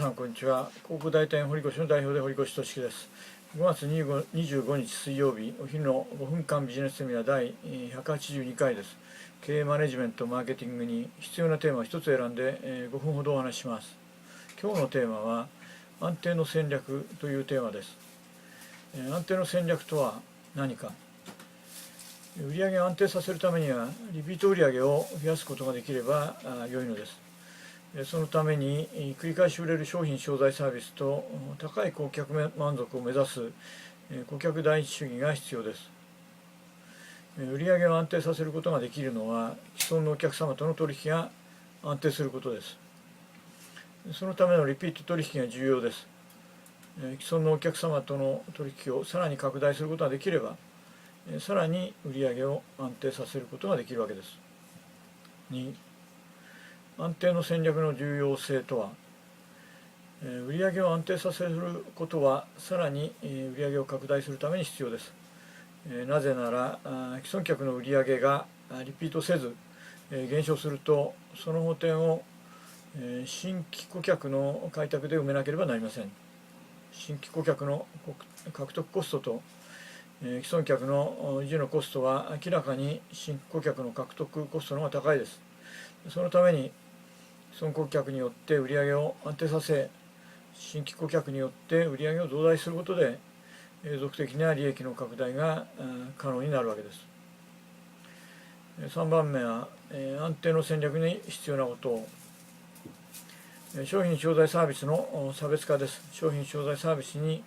さんこんにちは。広告代理店堀越の代表で堀越俊樹です。5月25日水曜日、お昼の5分間ビジネスセミナー第182回です。経営マネジメントマーケティングに必要なテーマを一つ選んで5分ほどお話しします。今日のテーマは安定の戦略というテーマです。安定の戦略とは何か。売上を安定させるためにはリピート売上を増やすことができれば良いのです。そのために繰り返し売れる商品商材サービスと高い顧客満足を目指す顧客第一主義が必要です。売上を安定させることができるのは既存のお客様との取引が安定することです。そのためのリピート取引が重要です。既存のお客様との取引をさらに拡大することができればさらに売上を安定させることができるわけです。2、安定の戦略の重要性とは、売上を安定させることはさらに売上を拡大するために必要です。なぜなら既存客の売上がリピートせず減少するとその補填を新規顧客の開拓で埋めなければなりません。新規顧客の獲得コストと既存客の維持のコストは明らかに新顧客の獲得コストの方が高いです。そのために既存顧客によって売上を安定させ、新規顧客によって売上を増大することで永続的な利益の拡大が可能になるわけです。3番目は安定の戦略に必要なことを、商品商材サービスの差別化です。商品商材サービスに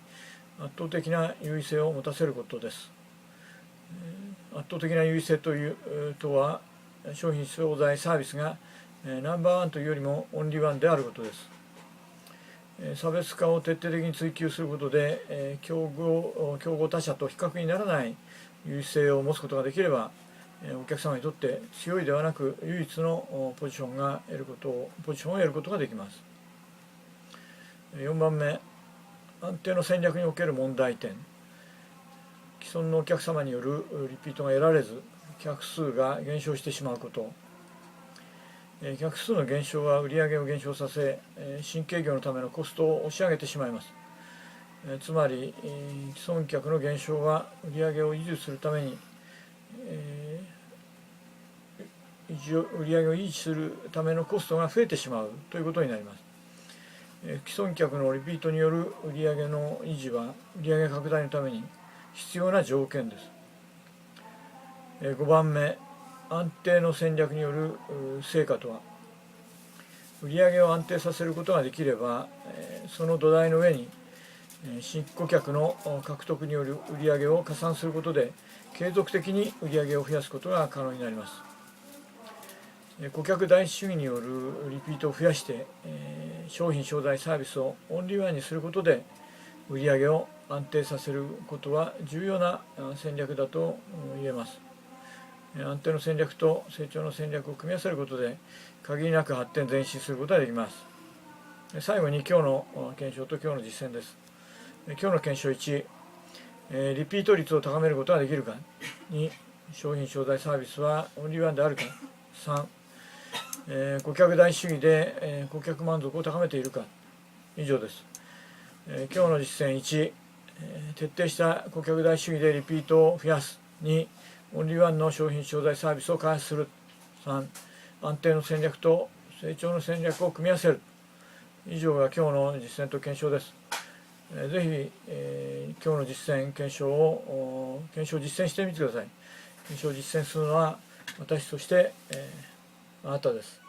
圧倒的な優位性を持たせることです。圧倒的な優位性とは商品商材サービスがナンバーワンというよりもオンリーワンであることです。差別化を徹底的に追求することで競合他社と比較にならない優位性を持つことができればお客様にとって強いではなく唯一のポジションを得ることができます。4番目、安定の戦略における問題点。既存のお客様によるリピートが得られず客数が減少してしまうこと。客数の減少は売上を減少させ新規営業のためのコストを押し上げてしまいます。つまり既存客の減少は売上を維持するために売上を維持するためのコストが増えてしまうということになります。既存客のリピートによる売上の維持は売上拡大のために必要な条件です。5番目、安定の戦略による成果とは、売上を安定させることができればその土台の上に新顧客の獲得による売上を加算することで継続的に売上を増やすことが可能になります。顧客第一主義によるリピートを増やして商品商材サービスをオンリーワンにすることで売上を安定させることは重要な戦略だと言えます。安定の戦略と成長の戦略を組み合わせることで限りなく発展前進することができます。最後に今日の検証と今日の実践です。今日の検証1、リピート率を高めることができるか。2、商品商材サービスはオンリーワンであるか。3、顧客第一主義で顧客満足を高めているか。以上です。今日の実践1、徹底した顧客第一主義でリピートを増やす。2、オンリーワンの商品商材サービスを開発する。3、安定の戦略と成長の戦略を組み合わせる。以上が今日の実践と検証です。ぜひ、今日の実践実践してみてください。検証実践するのは私として、あなたです。